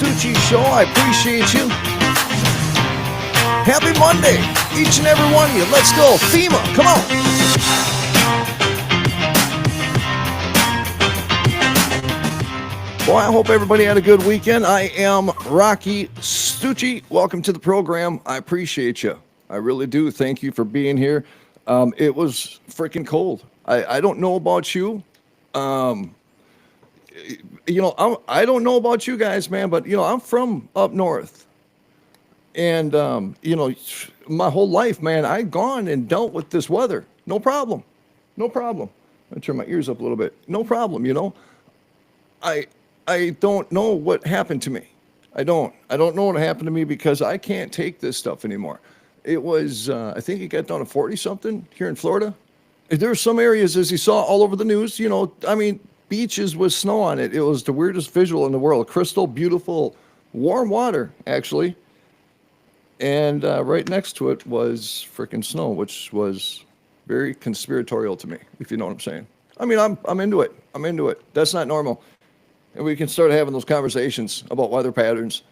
Stucci Show. I appreciate you. Happy Monday, each and every one of you. Let's go. FEMA, come on. Well, I hope everybody had a good weekend. I am Rocci Stucci. Welcome to the program. I appreciate you. I really do. Thank you for being here. It was freaking cold. I don't know about you. I don't know about you guys, man, but, I'm from up north. And, my whole life, man, I've gone and dealt with this weather. No problem. No problem. I'm going to turn my ears up a little bit. No problem, I don't know what happened to me. I don't know what happened to me because I can't take this stuff anymore. It was, I think it got down to 40-something here in Florida. There are some areas, as you saw all over the news, beaches with snow on it. It was the weirdest visual in the world. Crystal, beautiful, warm water, actually. And right next to it was freaking snow, which was very conspiratorial to me, if you know what I'm saying. I'm into it. I'm into it. That's not normal. And we can start having those conversations about weather patterns,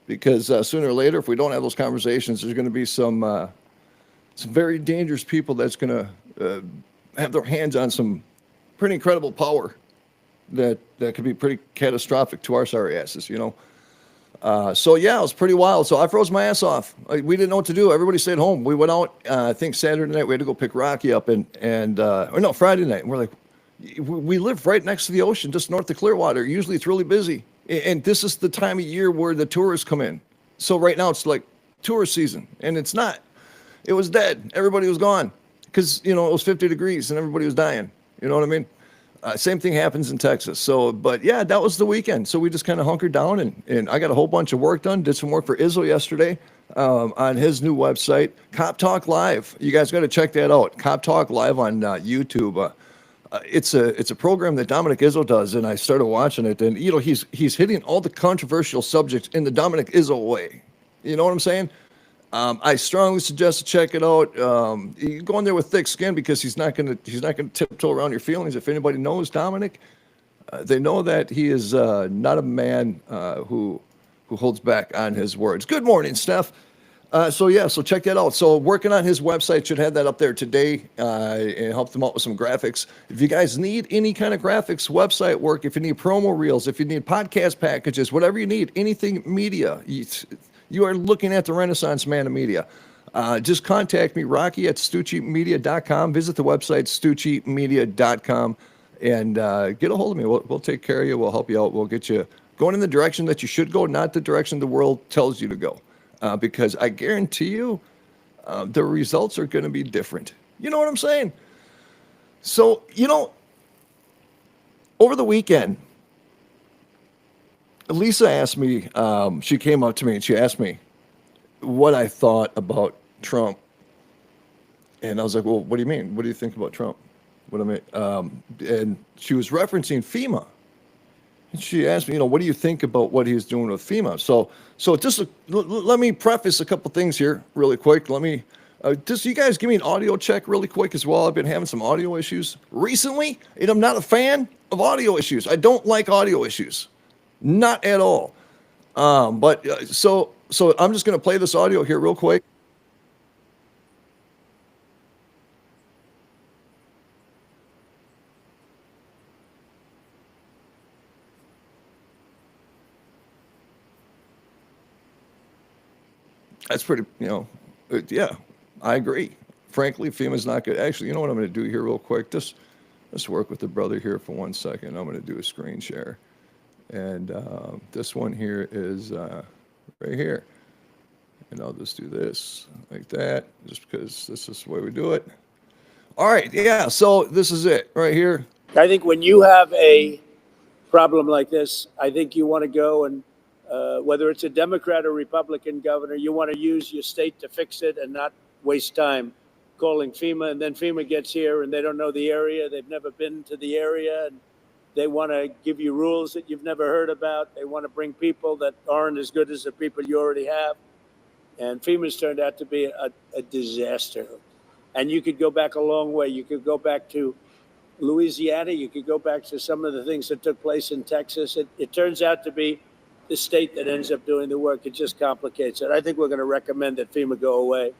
because sooner or later, if we don't have those conversations, there's going to be some very dangerous people that's going to have their hands on some pretty incredible power that could be pretty catastrophic to our sorry asses, So yeah, it was pretty wild. So I froze my ass off. We didn't know what to do. Everybody stayed home. We went out. I think Saturday night we had to go pick Rocky up, Friday night. And we're like, we live right next to the ocean, just north of Clearwater. Usually it's really busy, and this is the time of year where the tourists come in. So right now it's like tourist season, and it's not. It was dead. Everybody was gone because it was 50 degrees and everybody was dying. You know what I mean? Same thing happens in Texas. So, but yeah, that was the weekend. So we just kind of hunkered down, and I got a whole bunch of work done. Did some work for Izzo yesterday on his new website, Cop Talk Live. You guys got to check that out. Cop Talk Live on YouTube. It's a program that Dominic Izzo does, and I started watching it, and he's hitting all the controversial subjects in the Dominic Izzo way. You know what I'm saying? I strongly suggest to check it out. You go in there with thick skin because he's not gonna tiptoe around your feelings. If anybody knows Dominic, they know that he is not a man who holds back on his words. Good morning, Steph. So check that out. So working on his website, should have that up there today and help them out with some graphics. If you guys need any kind of graphics, website work, if you need promo reels, if you need podcast packages, whatever you need, anything media, you are looking at the Renaissance man of media. Just contact me, Rocky at StucciMedia.com. Visit the website, StucciMedia.com, and get a hold of me. We'll take care of you. We'll help you out. We'll get you going in the direction that you should go, not the direction the world tells you to go. Because I guarantee you the results are going to be different. You know what I'm saying? So, over the weekend, Lisa asked me, she came up to me and she asked me what I thought about Trump. And I was like, well, what do you mean? What do you think about Trump? What do I mean? And she was referencing FEMA. And she asked me, what do you think about what he's doing with FEMA? So just let me preface a couple things here really quick. Let me, just you guys give me an audio check really quick as well. I've been having some audio issues recently, and I'm not a fan of audio issues. I don't like audio issues. Not at all. So I'm just going to play this audio here real quick. That's pretty, yeah, I agree. Frankly, FEMA's not good. Actually, you know what I'm going to do here real quick? Just let's work with the brother here for 1 second. I'm going to do a screen share. And this one here is right here. And I'll just do this like that, just because this is the way we do it. All right, yeah, so this is it right here. I think when you have a problem like this, I think you want to go and whether it's a Democrat or Republican governor, you want to use your state to fix it and not waste time calling FEMA. And then FEMA gets here and they don't know the area. They've never been to the area. And they want to give you rules that you've never heard about. They want to bring people that aren't as good as the people you already have. And FEMA's turned out to be a disaster. And you could go back a long way. You could go back to Louisiana. You could go back to some of the things that took place in Texas. It turns out to be the state that ends up doing the work. It just complicates it. I think we're going to recommend that FEMA go away,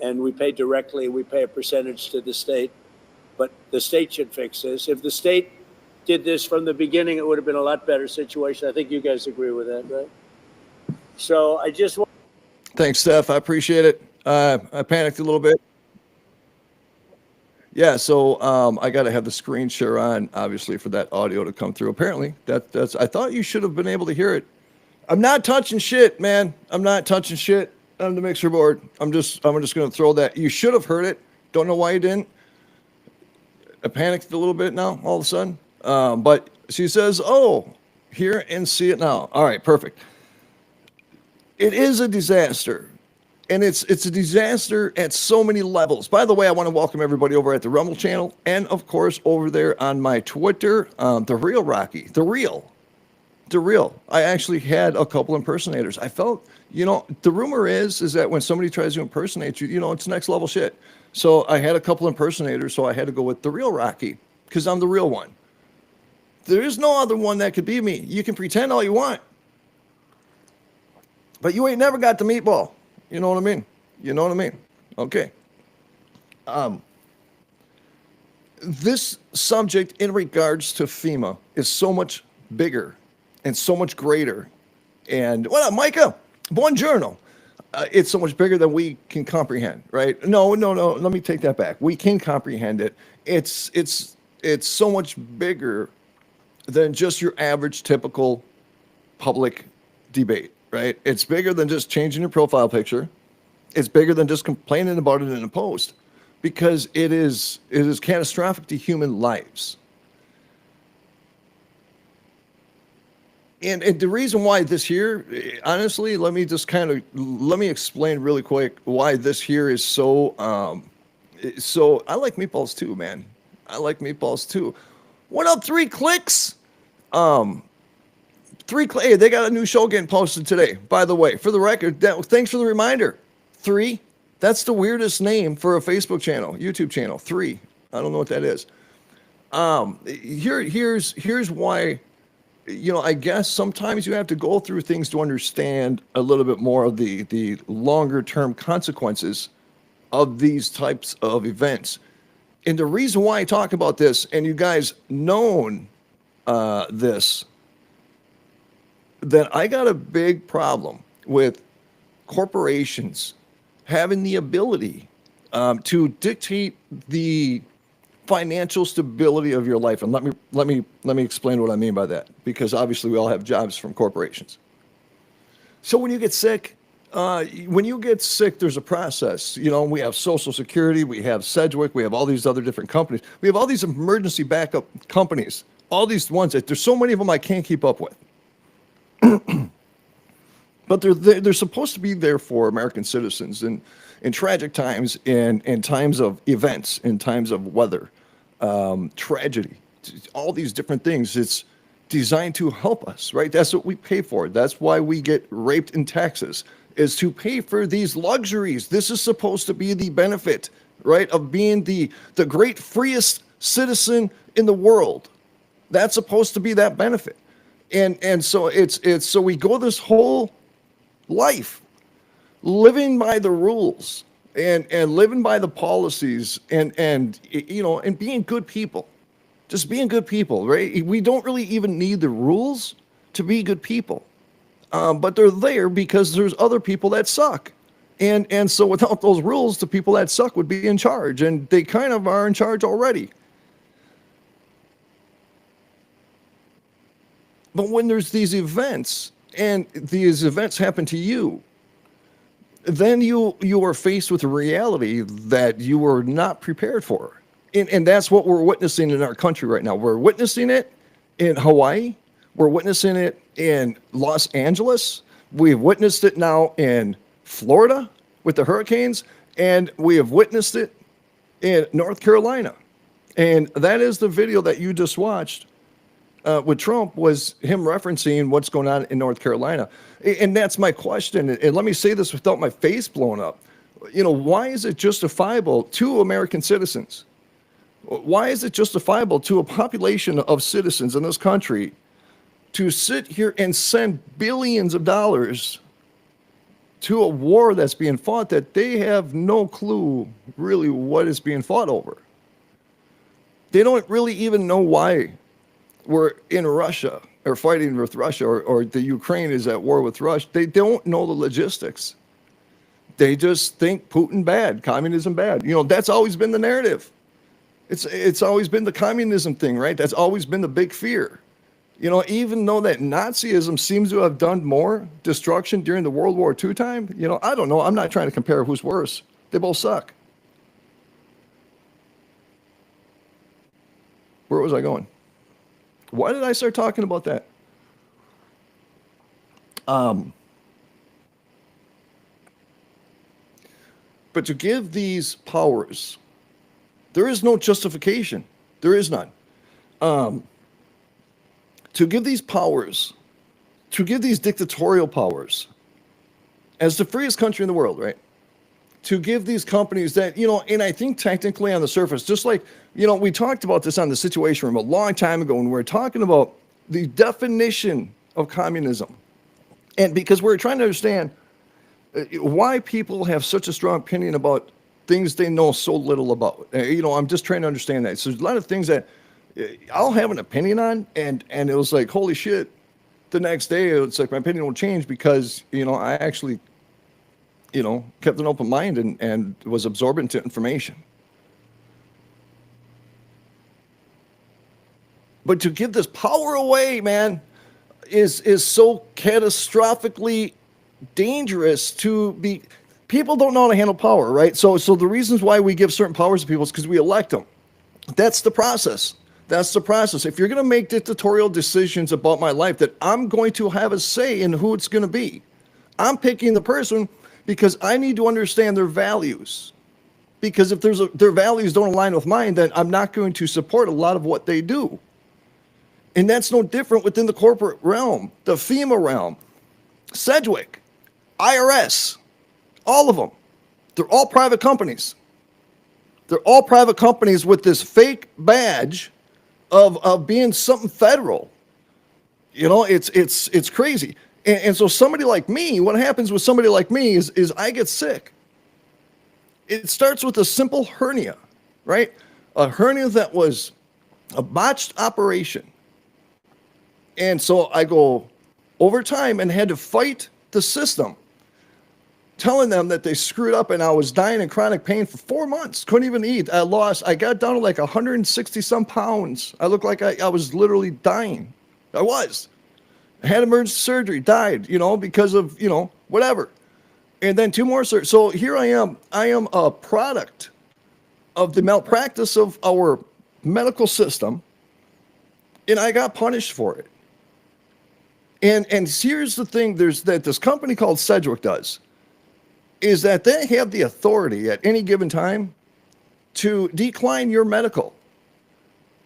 and we pay directly. We pay a percentage to the state, but the state should fix this. If the state did this from the beginning, it would have been a lot better situation. I think you guys agree with that, right? So I just want. Thanks, Steph. I appreciate it. I panicked a little bit. Yeah, so I got to have the screen share on, obviously, for that audio to come through. Apparently, that's. I thought you should have been able to hear it. I'm not touching shit, man. I'm not touching shit on the mixer board. I'm just going to throw that. You should have heard it. Don't know why you didn't. I panicked a little bit now, all of a sudden. But she says, "Oh, hear and see it now." All right, perfect. It is a disaster. And it's a disaster at so many levels. By the way, I want to welcome everybody over at the Rumble channel, and of course over there on my Twitter, the real Rocky, the real. I actually had a couple impersonators. I felt, the rumor is that when somebody tries to impersonate you, it's next level shit. So I had a couple impersonators, so I had to go with the real Rocky because I'm the real one. There is no other one that could be me. You can pretend all you want, but you ain't never got the meatball. You know what I mean? Okay. This subject in regards to FEMA is so much bigger and so much greater. And what up, Micah? Buongiorno. It's so much bigger than we can comprehend, right? No. Let me take that back. We can comprehend it. It's so much bigger than just your average typical public debate. Right? It's bigger than just changing your profile picture. It's bigger than just complaining about it in a post, because it is catastrophic to human lives. And the reason why this here, honestly, let me explain really quick why this here is so I like meatballs too, man. I like meatballs too. What up, 3 clicks? Hey, they got a new show getting posted today, by the way. For the record, thanks for the reminder. 3, that's the weirdest name for a Facebook channel, YouTube channel. 3, I don't know what that is. Here's why, I guess sometimes you have to go through things to understand a little bit more of the longer term consequences of these types of events. And the reason why I talk about this, and you guys known this, that I got a big problem with corporations having the ability to dictate the financial stability of your life. And let me explain what I mean by that, because obviously we all have jobs from corporations. So when you get sick, there's a process. We have Social Security, we have Sedgwick, we have all these other different companies. We have all these emergency backup companies, all these ones that there's so many of them I can't keep up with. But they're supposed to be there for American citizens in tragic times, in times of events, in times of weather, tragedy, all these different things. It's designed to help us, right? That's what we pay for. That's why we get raped in taxes, is to pay for these luxuries. This is supposed to be the benefit, right, of being the great freest citizen in the world. That's supposed to be that benefit. And so so we go this whole life living by the rules and living by the policies and being good people, just being good people, right? We don't really even need the rules to be good people, but they're there because there's other people that suck. And so without those rules, the people that suck would be in charge, and they kind of are in charge already. But when there's these events, and these events happen to you, then you are faced with a reality that you were not prepared for. And that's what we're witnessing in our country right now. We're witnessing it in Hawaii. We're witnessing it in Los Angeles. We've witnessed it now in Florida with the hurricanes, and we have witnessed it in North Carolina. And that is the video that you just watched. With Trump, was him referencing what's going on in North Carolina. And that's my question. And let me say this without my face blown up. Why is it justifiable to American citizens? Why is it justifiable to a population of citizens in this country to sit here and send billions of dollars to a war that's being fought that they have no clue really what is being fought over. They don't really even know why we're in Russia or fighting with Russia, or the Ukraine is at war with Russia. They don't know the logistics. They just think Putin bad, communism bad. You know, that's always been the narrative. It's always been the communism thing, right? That's always been the big fear. You know, even though that Nazism seems to have done more destruction during the World War II time, you know, I don't know. I'm not trying to compare who's worse. They both suck. Where was I going? Why did I start talking about that? But to give these powers, there is no justification. There is none. To give these powers, to give these dictatorial powers, as the freest country in the world, right? To give these companies that, you know, and I think technically on the surface, just like, you know, we talked about this on the Situation Room a long time ago when we were talking about the definition of communism. And because we're trying to understand why people have such a strong opinion about things they know so little about. You know, I'm just trying to understand that. So there's a lot of things that I'll have an opinion on, and it was like, holy shit. The next day, it's like my opinion will change because, you know, I actually, you know, kept an open mind and was absorbent to information. But to give this power away, man, is so catastrophically dangerous. To be, people don't know how to handle power, right? So the reasons why we give certain powers to people is because we elect them. That's the process. That's the process. If you're going to make dictatorial decisions about my life, that I'm going to have a say in who it's going to be. I'm picking the person because I need to understand their values. Because if their values don't align with mine, then I'm not going to support a lot of what they do. And that's no different within the corporate realm, the FEMA realm, Sedgwick, IRS, all of them. They're all private companies. They're all private companies with this fake badge of being something federal. You know, it's crazy. And so somebody like me, what happens with somebody like me is I get sick. It starts with a simple hernia, right? A hernia that was a botched operation. And so I go over time and had to fight the system, telling them that they screwed up, and I was dying in chronic pain for 4 months. Couldn't even eat. I got down to like 160 some pounds. I looked like I was literally dying. I was. I had emergency surgery, died, you know, because of, you know, whatever. And then 2 more surgeries. So here I am. I am a product of the malpractice of our medical system, and I got punished for it. And here's the thing, that this company called Sedgwick does, is that they have the authority at any given time to decline your medical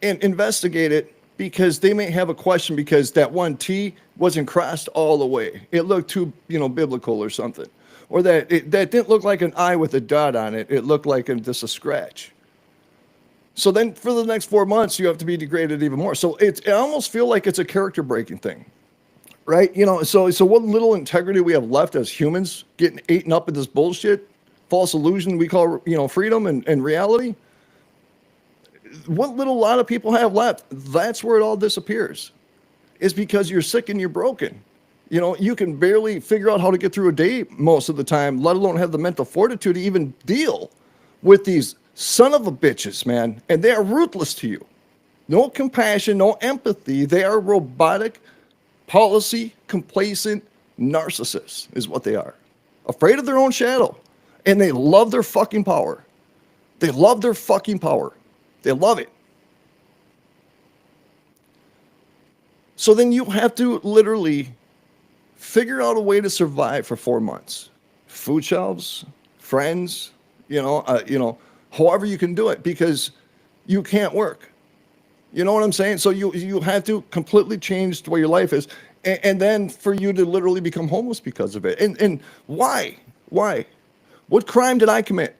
and investigate it, because they may have a question because that one T wasn't crossed all the way. It looked too, you know, biblical or something. Or that didn't look like an I with a dot on it. It looked like just a scratch. So then for the next 4 months, you have to be degraded even more. So I almost feel like it's a character breaking thing. Right? You know, so what little integrity we have left as humans, getting eaten up in this bullshit, false illusion we call, you know, freedom and reality. What little lot of people have left, that's where it all disappears. Is because you're sick and you're broken. You know, you can barely figure out how to get through a day most of the time, let alone have the mental fortitude to even deal with these son of a bitches, man. And they are ruthless to you. No compassion, no empathy. They are robotic, policy complacent narcissists is what they are. Afraid of their own shadow. And they love their fucking power. They love their fucking power. They love it. So then you have to literally figure out a way to survive for 4 months. Food shelves, friends, you know, however you can do it, because you can't work. You know what I'm saying? So you have to completely change the way your life is. And then for you to literally become homeless because of it. And why? Why? What crime did I commit?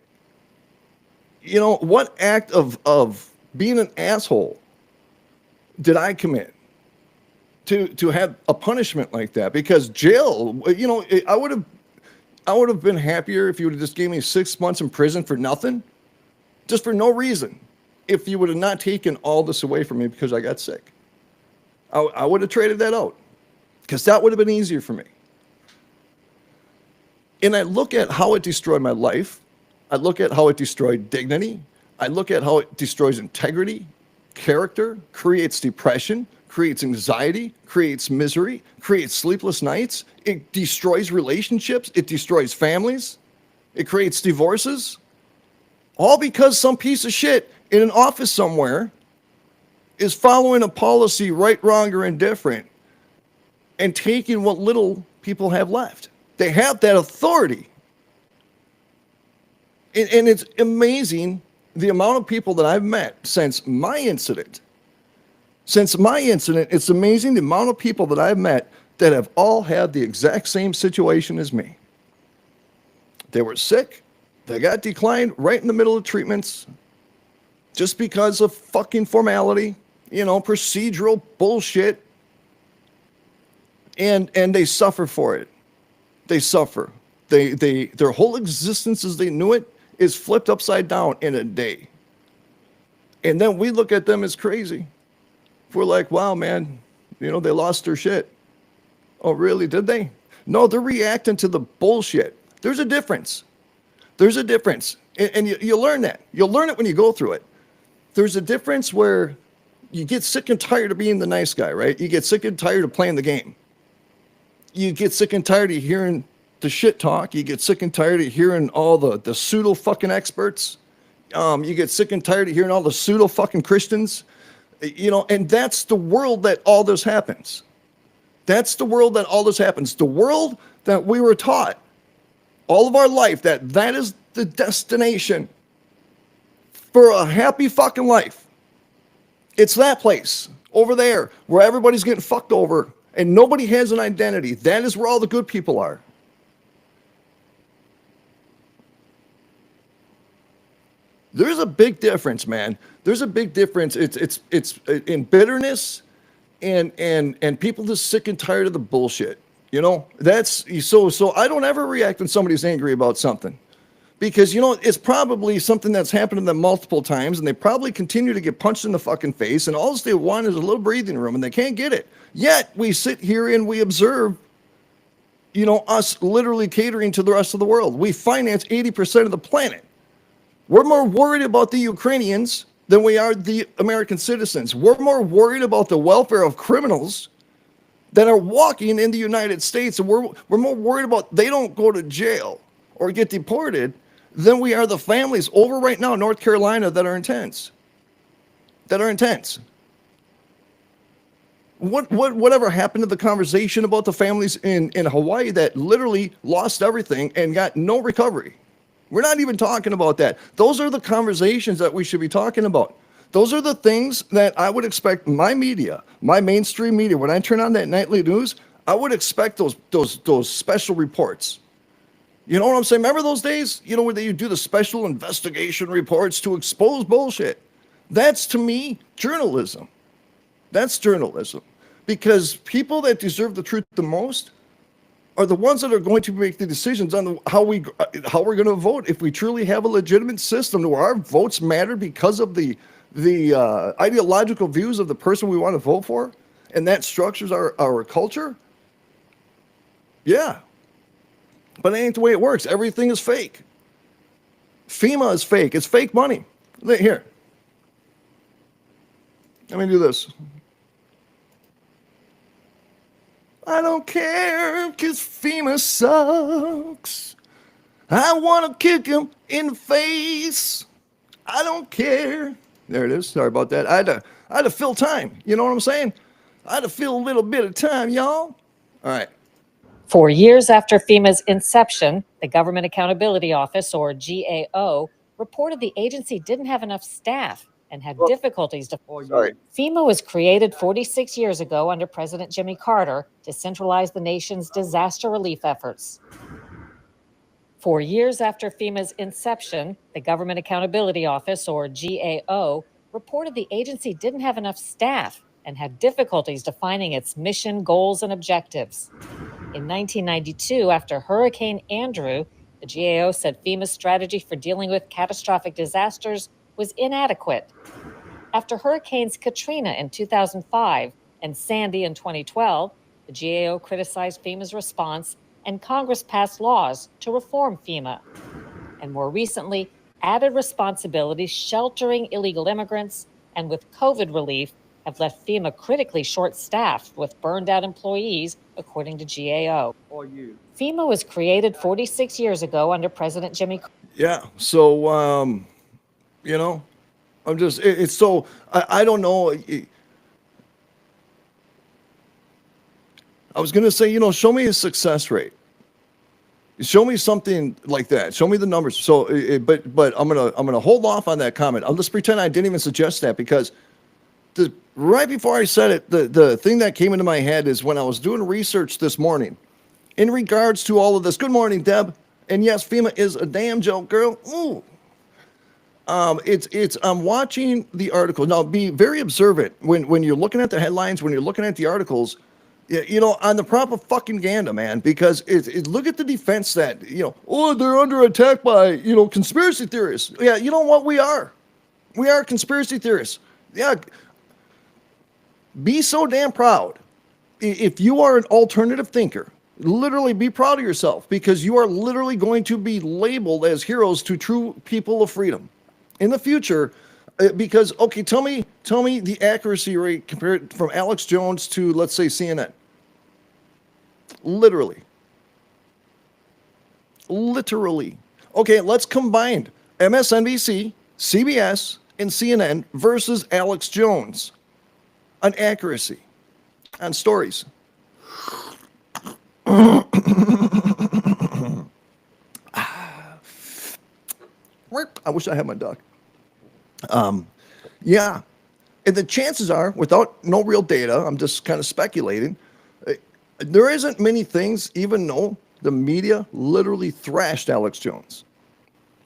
You know, what act of being an asshole did I commit to have a punishment like that, because jail, you know, I would have been happier if you would have just gave me 6 months in prison for nothing, just for no reason. If you would have not taken all this away from me because I got sick, I would have traded that out, because that would have been easier for me. And I look at how it destroyed my life. I look at how it destroyed dignity. I look at how it destroys integrity, character, creates depression, creates anxiety, creates misery, creates sleepless nights. It destroys relationships. It destroys families. It creates divorces. All because some piece of shit in an office somewhere is following a policy, right, wrong, or indifferent, and taking what little people have left. They have that authority. And it's amazing the amount of people that I've met since my incident. It's amazing the amount of people that I've met that have all had the exact same situation as me. They were sick. They got declined right in the middle of treatments just because of fucking formality, you know, procedural bullshit. And they suffer for it. They suffer. Their whole existence as they knew it is flipped upside down in a day. And then we look at them as crazy. We're like, wow, man, you know, they lost their shit. Oh, really? Did they? No, they're reacting to the bullshit. There's a difference. There's a difference. And you learn that. You'll learn it when you go through it. There's a difference where you get sick and tired of being the nice guy, right? You get sick and tired of playing the game. You get sick and tired of hearing the shit talk. You get sick and tired of hearing all the pseudo fucking experts. You get sick and tired of hearing all the pseudo fucking Christians. You know, and that's the world that all this happens. That's the world that all this happens. The world that we were taught all of our life that is the destination for a happy fucking life. It's that place over there where everybody's getting fucked over and nobody has an identity. That is where all the good people are. There's a big difference, man. There's a big difference. It's in bitterness and people just sick and tired of the bullshit. You know, that's so I don't ever react when somebody's angry about something, because, you know, it's probably something that's happened to them multiple times and they probably continue to get punched in the fucking face, and all they want is a little breathing room and they can't get it. Yet we sit here and we observe, you know, us literally catering to the rest of the world. We finance 80% of the planet. We're more worried about the Ukrainians than we are the American citizens. We're more worried about the welfare of criminals that are walking in the United States, and we're more worried about they don't go to jail or get deported than we are the families over right now in North Carolina that are intense. Whatever happened to the conversation about the families in Hawaii that literally lost everything and got no recovery? We're not even talking about that. Those are the conversations that we should be talking about. Those are the things that I would expect my media, my mainstream media, when I turn on that nightly news, I would expect those special reports. You know what I'm saying? Remember those days? You know, where you do the special investigation reports to expose bullshit. That's, to me, journalism. That's journalism. Because people that deserve the truth the most are the ones that are going to make the decisions on how we're going to vote. If we truly have a legitimate system where our votes matter because of the ideological views of the person we want to vote for, and that structures our culture, yeah. But that ain't the way it works. Everything is fake. FEMA is fake. It's fake money. Here. Let me do this. I don't care because FEMA sucks. I want to kick him in the face. I don't care. There it is. Sorry about that. I had to fill time. You know what I'm saying? I had to fill a little bit of time, y'all. All right. 4 years after FEMA's inception, the Government Accountability Office, or GAO, reported the agency didn't have enough staff and had difficulties to. Sorry. FEMA was created 46 years ago under President Jimmy Carter to centralize the nation's disaster relief efforts. 4 years after FEMA's inception, the Government Accountability Office, or GAO, reported the agency didn't have enough staff and had difficulties defining its mission, goals, and objectives. In 1992, after Hurricane Andrew, the GAO said FEMA's strategy for dealing with catastrophic disasters was inadequate. After Hurricanes Katrina in 2005 and Sandy in 2012, the GAO criticized FEMA's response, and Congress passed laws to reform FEMA. And more recently, added responsibilities sheltering illegal immigrants and with COVID relief have left FEMA critically short-staffed with burned-out employees, according to GAO. FEMA was created 46 years ago under President Jimmy Carter. Yeah. So, you know, I'm just, it's so, I don't know. I was going to say, you know, show me a success rate. Show me something like that. Show me the numbers. So, but I'm gonna hold off on that comment. I'll just pretend I didn't even suggest that, because right before I said it, the thing that came into my head is when I was doing research this morning in regards to all of this. Good morning, Deb. And yes, FEMA is a damn joke, girl. Ooh. I'm watching the article. Now, be very observant when you're looking at the headlines, when you're looking at the articles, you know, on the proper fucking ganda, man, because look at the defense that, you know, oh, they're under attack by, you know, conspiracy theorists. Yeah, you know what? We are conspiracy theorists. Yeah. Be so damn proud. If you are an alternative thinker, literally be proud of yourself, because you are literally going to be labeled as heroes to true people of freedom in the future. Because, okay, tell me the accuracy rate compared from Alex Jones to, let's say, CNN. Literally. Okay, let's combine MSNBC, CBS, and CNN versus Alex Jones on accuracy, on stories. I wish I had my duck. Yeah. And the chances are, without no real data, I'm just kind of speculating, there isn't many things, even though the media literally thrashed Alex Jones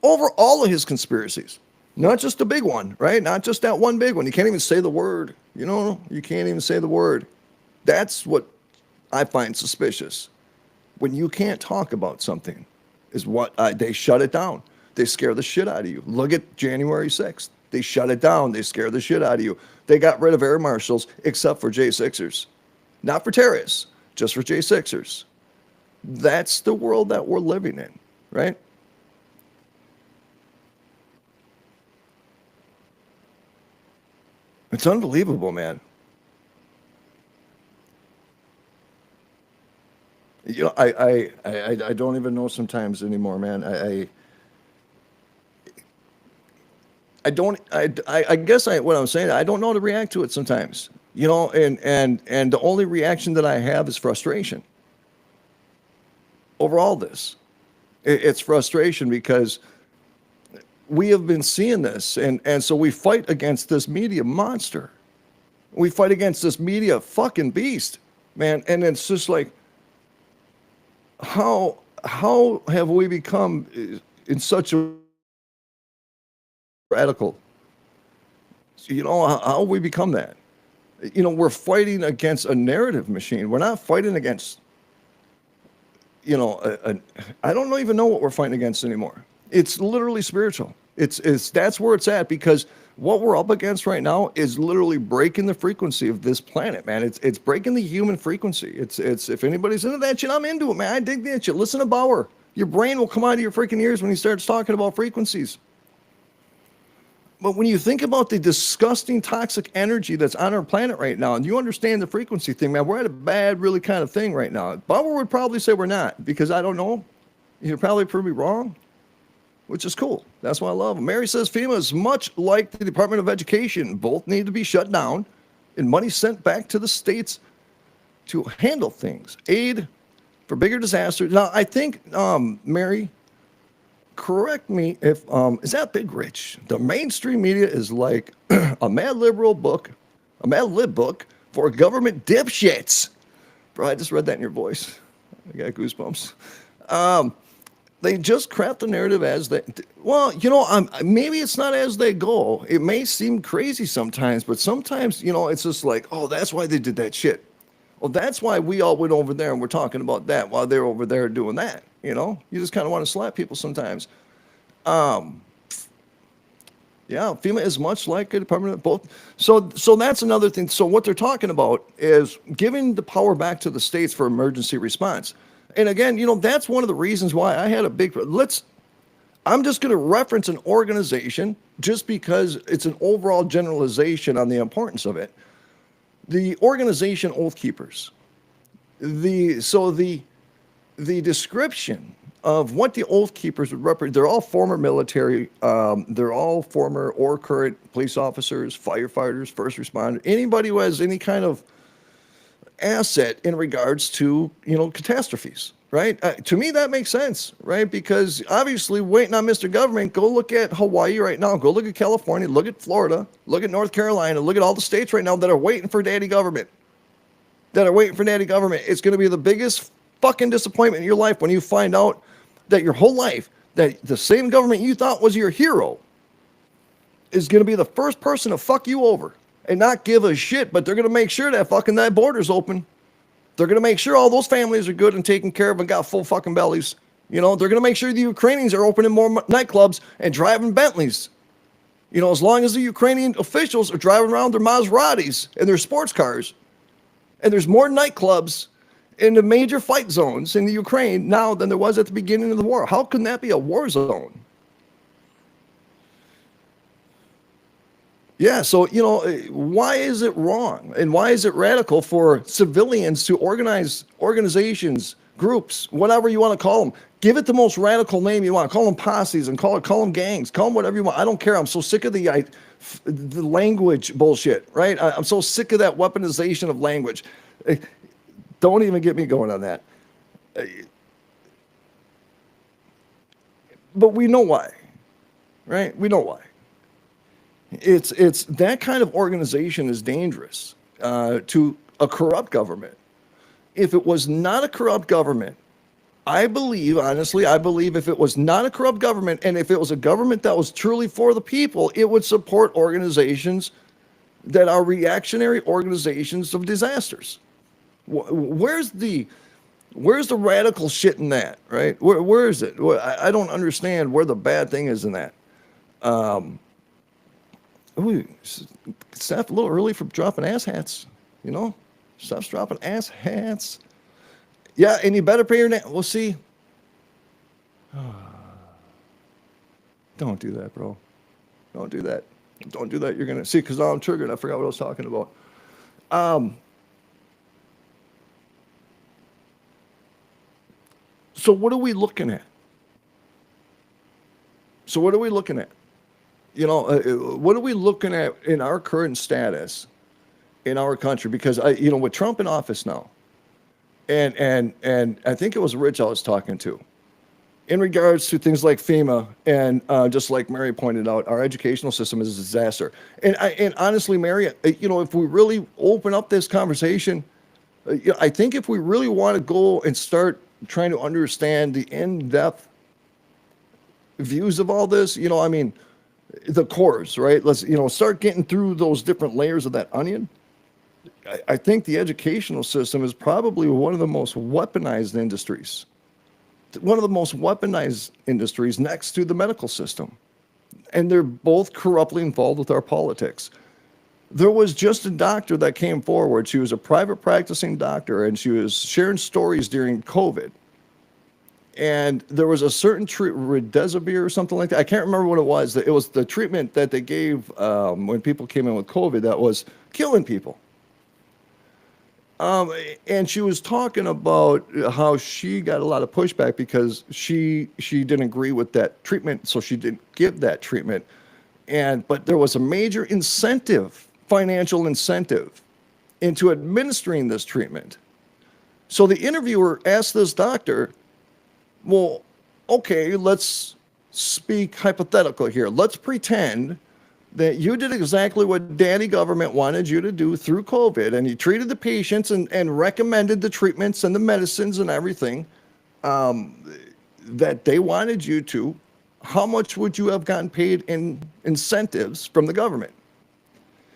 over all of his conspiracies. Not just the big one, right? Not just that one big one. You can't even say the word. You know, you can't even say the word. That's what I find suspicious. When you can't talk about something, is what they shut it down. They scare the shit out of you. Look at January 6th. They shut it down. They scare the shit out of you. They got rid of air marshals except for J6ers. Not for terrorists, just for J6ers. That's the world that we're living in, right? It's unbelievable, man. You know, I don't even know sometimes anymore, man. I guess what I'm saying, I don't know how to react to it sometimes, you know, and the only reaction that I have is frustration over all this. It's frustration because we have been seeing this, and so we fight against this media monster. We fight against this media fucking beast, man. And it's just like, how have we become in such a radical? You know, how we become that? You know, we're fighting against a narrative machine. We're not fighting against, you know, I don't even know what we're fighting against anymore. It's literally spiritual. That's where it's at, because what we're up against right now is literally breaking the frequency of this planet, man. It's breaking the human frequency. It's if anybody's into that shit, I'm into it, man. I dig that shit. Listen to Bauer. Your brain will come out of your freaking ears when he starts talking about frequencies. But when you think about the disgusting toxic energy that's on our planet right now, and you understand the frequency thing, man, we're at a bad, really kind of thing right now. Bauer would probably say we're not, because I don't know. He'd probably prove me wrong, which is cool. That's why I love him. Mary says FEMA is much like the Department of Education. Both need to be shut down and money sent back to the states to handle things. Aid for bigger disasters. Now, I think, Mary, correct me if, is that Big Rich? The mainstream media is like a mad liberal book, a mad lib book for government dipshits. Bro, I just read that in your voice. I got goosebumps. They just craft the narrative as they, well, maybe it's not as they go. It may seem crazy sometimes, but sometimes, it's just like, oh, that's why they did that shit. Well, that's why we all went over there and we're talking about that while they're over there doing that. You just kind of want to slap people sometimes. Yeah, FEMA is much like a Department of both. So that's another thing. So what they're talking about is giving the power back to the states for emergency response. And again, that's one of the reasons why I had a big, I'm just going to reference an organization just because it's an overall generalization on the importance of it. The organization Oath Keepers. The description of what the Oath Keepers would represent, they're all former military, they're all former or current police officers, firefighters, first responders, anybody who has any kind of asset in regards to, catastrophes, right? To me, that makes sense, right? Because obviously waiting on Mr. Government, go look at Hawaii right now, go look at California, look at Florida, look at North Carolina, look at all the states right now that are waiting for daddy government, It's going to be the biggest fucking disappointment in your life when you find out that your whole life, that the same government you thought was your hero is going to be the first person to fuck you over and not give a shit, but they're going to make sure that border's open. They're going to make sure all those families are good and taken care of and got full fucking bellies. They're going to make sure the Ukrainians are opening more nightclubs and driving Bentleys. As long as the Ukrainian officials are driving around their Maseratis and their sports cars, and there's more nightclubs in the major fight zones in the Ukraine now than there was at the beginning of the war. How can that be a war zone? Yeah, so, why is it wrong? And why is it radical for civilians to organize organizations, groups, whatever you want to call them? Give it the most radical name you want. Call them posses and call them gangs. Call them whatever you want. I don't care. I'm so sick of the language bullshit, right? I'm so sick of that weaponization of language. Don't even get me going on that. But we know why, right? We know why. It's that kind of organization is dangerous to a corrupt government. If it was not a corrupt government, honestly, I believe if it was not a corrupt government and if it was a government that was truly for the people, it would support organizations that are reactionary organizations of disasters. Where's the radical shit in that, right? Where is it? I don't understand where the bad thing is in that. Staff a little early for dropping ass hats, Staff's dropping ass hats. Yeah, and you better pay your name. We'll see. Don't do that, bro. Don't do that. Don't do that. You're going to see, because now I'm triggered. I forgot what I was talking about. So what are we looking at? What are we looking at in our current status in our country? Because with Trump in office now, and I think it was Rich I was talking to, in regards to things like FEMA, and just like Mary pointed out, our educational system is a disaster. And honestly, Mary, if we really open up this conversation, I think if we really want to go and start trying to understand the in-depth views of all this, the cores, right? Let's, start getting through those different layers of that onion. I think the educational system is probably one of the most weaponized industries. One of the most weaponized industries next to the medical system. And they're both corruptly involved with our politics. There was just a doctor that came forward. She was a private practicing doctor, and she was sharing stories during COVID. And there was a certain remdesivir or something like that. I can't remember what it was. It was the treatment that they gave when people came in with COVID that was killing people. And she was talking about how she got a lot of pushback because she didn't agree with that treatment, so she didn't give that treatment. But there was a major incentive, financial incentive, into administering this treatment. So the interviewer asked this doctor, well, okay, let's speak hypothetical here. Let's pretend that you did exactly what daddy government wanted you to do through COVID, and you treated the patients and recommended the treatments and the medicines and everything that they wanted you to, how much would you have gotten paid in incentives from the government?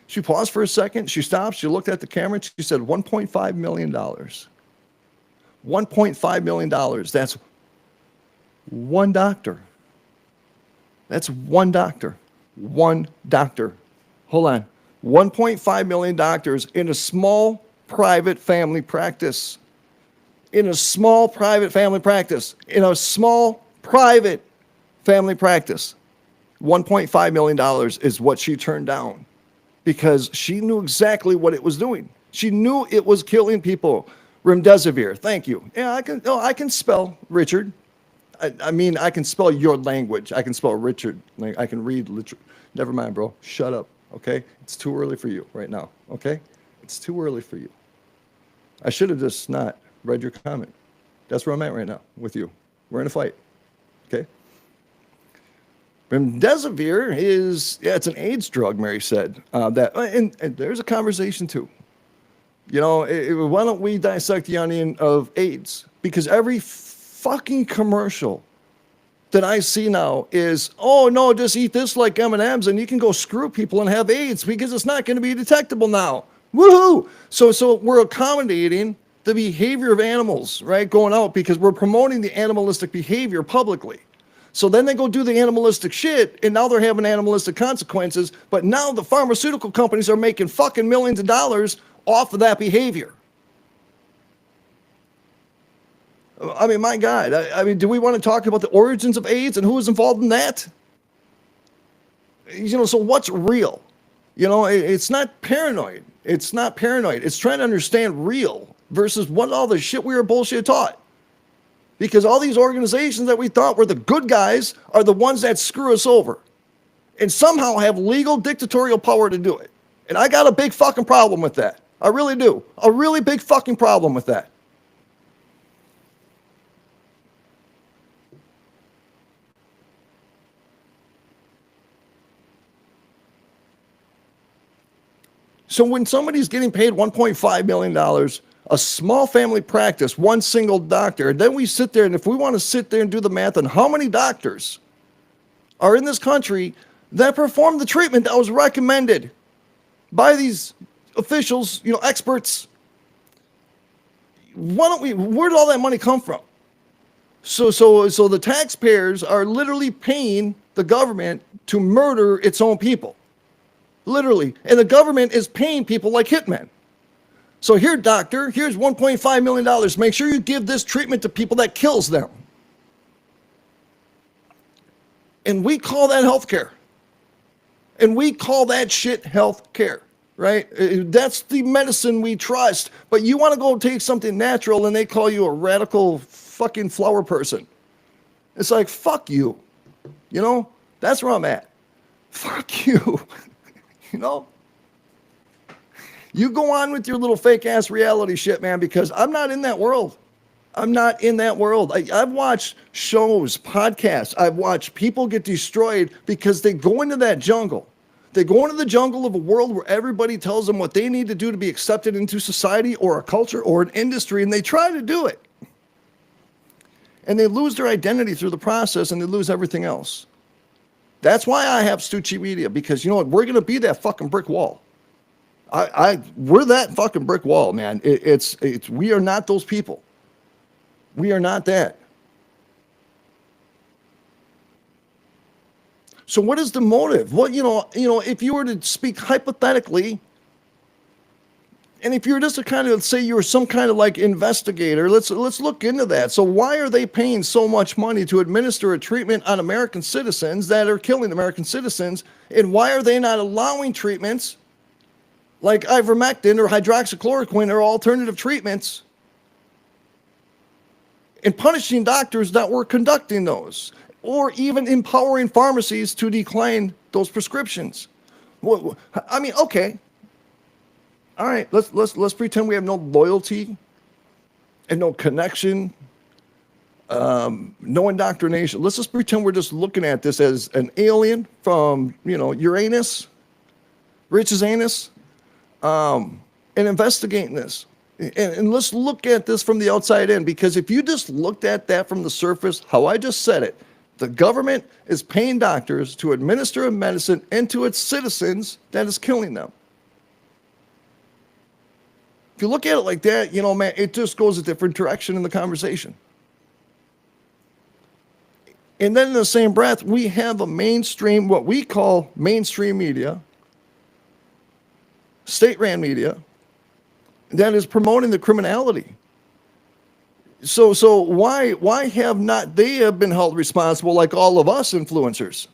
She paused for a second. She stopped. She looked at the camera. And she said, $1.5 million. $1.5 million. That's one doctor. That's one doctor. One doctor. Hold on. 1.5 million doctors in a small private family practice. In a small private family practice. In a small private family practice. $1.5 million is what she turned down because she knew exactly what it was doing. She knew it was killing people. Remdesivir. Thank you. Yeah, I can spell Richard. I mean, I can spell your language. I can spell Richard. I can read. Never mind, bro. Shut up. Okay? It's too early for you right now. Okay? It's too early for you. I should have just not read your comment. That's where I'm at right now with you. We're in a fight. Okay? Remdesivir is, it's an AIDS drug, Mary said. And there's a conversation too. You know, why don't we dissect the onion of AIDS? Because every fucking commercial that I see now is, oh no, just eat this like M&Ms and you can go screw people and have AIDS because it's not going to be detectable now. Woohoo! So we're accommodating the behavior of animals, right, going out because we're promoting the animalistic behavior publicly. So then they go do the animalistic shit, and now they're having animalistic consequences, but now the pharmaceutical companies are making fucking millions of dollars off of that behavior. I mean, my God, I mean, do we want to talk about the origins of AIDS and who was involved in that? You know, so what's real? You know, it's not paranoid. It's not paranoid. It's trying to understand real versus what all the shit we were bullshit taught. Because all these organizations that we thought were the good guys are the ones that screw us over and somehow have legal dictatorial power to do it. And I got a big fucking problem with that. I really do. A really big fucking problem with that. So when somebody's getting paid $1.5 million, a small family practice, one single doctor, and then we sit there, and if we want to sit there and do the math on how many doctors are in this country that perform the treatment that was recommended by these officials, you know, experts, where did all that money come from? So the taxpayers are literally paying the government to murder its own people. Literally. And the government is paying people like hitmen. So here, doctor, here's $1.5 million. Make sure you give this treatment to people that kills them. And we call that healthcare. And we call that shit healthcare, right? That's the medicine we trust. But you want to go take something natural and they call you a radical fucking flower person. It's like, fuck you. You know, that's where I'm at. Fuck you. You know? You go on with your little fake ass reality shit, man, because I'm not in that world. I'm not in that world. I've watched shows, podcasts. I've watched people get destroyed because they go into that jungle. They go into the jungle of a world where everybody tells them what they need to do to be accepted into society or a culture or an industry, and they try to do it. And they lose their identity through the process, and they lose everything else. That's why I have Stucci Media, because you know what? We're going to be that fucking brick wall. We're that fucking brick wall, man. We are not those people. We are not that. So what is the motive? Well, you know, if you were to speak hypothetically, and if you were just to kind of say you were some kind of like investigator, let's look into that. So why are they paying so much money to administer a treatment on American citizens that are killing American citizens? And why are they not allowing treatments like ivermectin or hydroxychloroquine or alternative treatments and punishing doctors that were conducting those, or even empowering pharmacies to decline those prescriptions? Well, I mean, okay. All right, let's pretend we have no loyalty and no connection, no indoctrination. Let's just pretend we're just looking at this as an alien from, Uranus, Rich's anus, and investigating this. And let's look at this from the outside in, because if you just looked at that from the surface, how I just said it, the government is paying doctors to administer a medicine into its citizens that is killing them. If you look at it like that, you know, man, it just goes a different direction in the conversation. And then in the same breath, we have a mainstream, what we call mainstream media, state-ran media, that is promoting the criminality. So why have not they have been held responsible like all of us influencers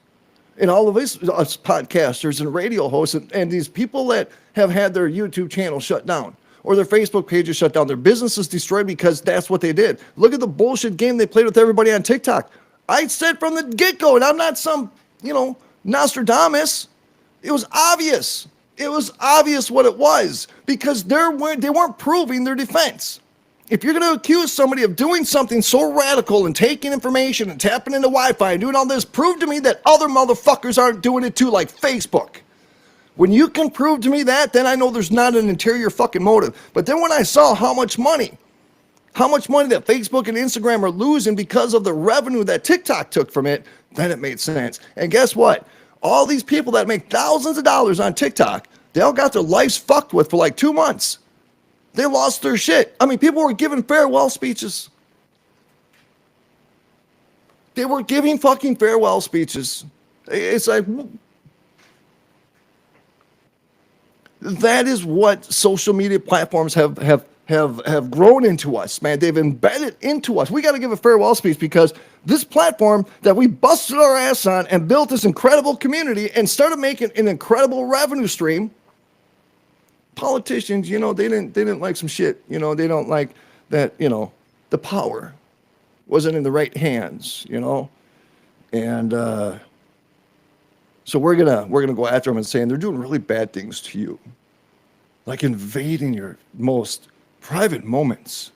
and all of us podcasters and radio hosts and these people that have had their YouTube channel shut down or their Facebook pages shut down, their businesses destroyed because that's what they did. Look at the bullshit game they played with everybody on TikTok. I said from the get-go, and I'm not some, Nostradamus. It was obvious. It was obvious what it was because they weren't proving their defense. If you're going to accuse somebody of doing something so radical and taking information and tapping into Wi-Fi and doing all this, prove to me that other motherfuckers aren't doing it too, like Facebook. When you can prove to me that, then I know there's not an interior fucking motive. But then when I saw how much money that Facebook and Instagram are losing because of the revenue that TikTok took from it, then it made sense. And guess what? All these people that make thousands of dollars on TikTok, they all got their lives fucked with for like 2 months. They lost their shit. I mean, people were giving farewell speeches. They were giving fucking farewell speeches. It's like, that is what social media platforms have grown into us, man. They've embedded into us. We got to give a farewell speech because this platform that we busted our ass on and built this incredible community and started making an incredible revenue stream. Politicians, they didn't like some shit. They don't like that, the power wasn't in the right hands, and so we're gonna go after them and saying they're doing really bad things to you, like invading your most private moments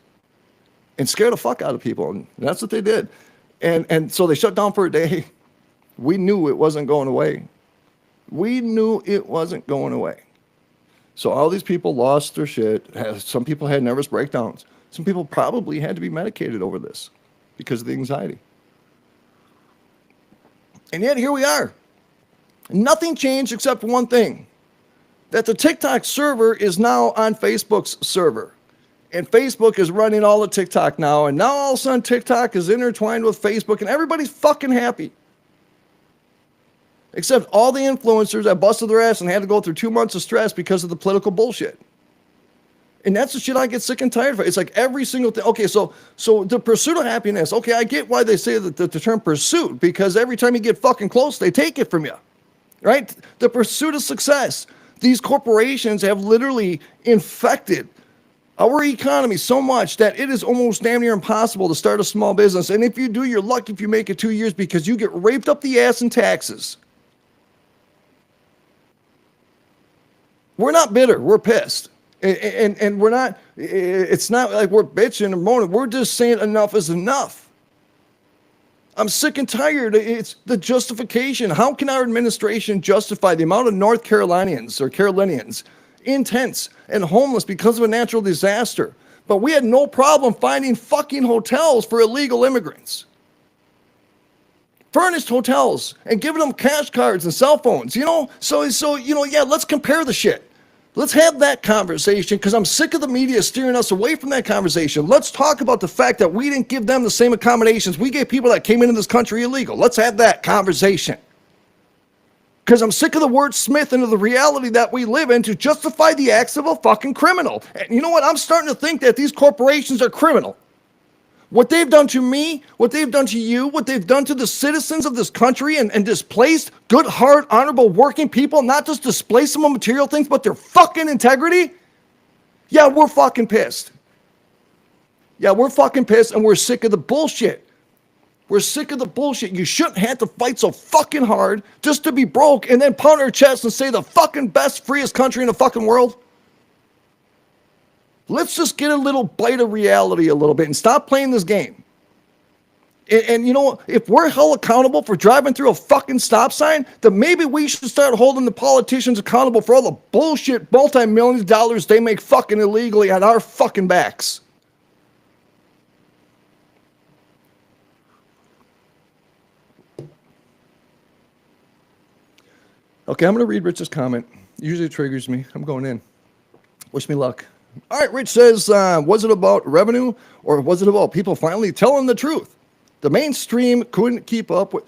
and scare the fuck out of people, and that's what they did. And so they shut down for a day. We knew it wasn't going away. So all these people lost their shit. Some people had nervous breakdowns. Some people probably had to be medicated over this because of the anxiety. And yet here we are. Nothing changed except one thing, that the TikTok server is now on Facebook's server. And Facebook is running all of TikTok now. And now all of a sudden TikTok is intertwined with Facebook and everybody's fucking happy. Except all the influencers that busted their ass and had to go through 2 months of stress because of the political bullshit. And that's the shit I get sick and tired of. It's like every single thing. Okay, so the pursuit of happiness. Okay, I get why they say that the term pursuit, because every time you get fucking close, they take it from you. Right? The pursuit of success. These corporations have literally infected our economy so much that it is almost damn near impossible to start a small business. And if you do, you're lucky if you make it 2 years because you get raped up the ass in taxes. We're not bitter. We're pissed. And we're not, it's not like we're bitching or moaning. We're just saying enough is enough. I'm sick and tired. It's the justification. How can our administration justify the amount of North Carolinians intense and homeless because of a natural disaster? But we had no problem finding fucking hotels for illegal immigrants. Furnished hotels and giving them cash cards and cell phones, So, yeah, let's compare the shit. Let's have that conversation because I'm sick of the media steering us away from that conversation. Let's talk about the fact that we didn't give them the same accommodations we gave people that came into this country illegal. Let's have that conversation. Because I'm sick of the wordsmith and of the reality that we live in to justify the acts of a fucking criminal. And you know what? I'm starting to think that these corporations are criminal. What they've done to me, what they've done to you, what they've done to the citizens of this country and displaced good, hard, honorable, working people, not just displaced them on material things, but their fucking integrity. Yeah, we're fucking pissed. Yeah, we're fucking pissed and we're sick of the bullshit. We're sick of the bullshit. You shouldn't have to fight so fucking hard just to be broke and then pound our chest and say the fucking best, freest country in the fucking world. Let's just get a little bite of reality a little bit and stop playing this game. And you know, if we're held accountable for driving through a fucking stop sign, then maybe we should start holding the politicians accountable for all the bullshit multi-millions of dollars they make fucking illegally on our fucking backs. Okay, I'm going to read Rich's comment. Usually it triggers me. I'm going in. Wish me luck. All right, Rich says, was it about revenue or was it about people finally telling the truth? The mainstream couldn't keep up with.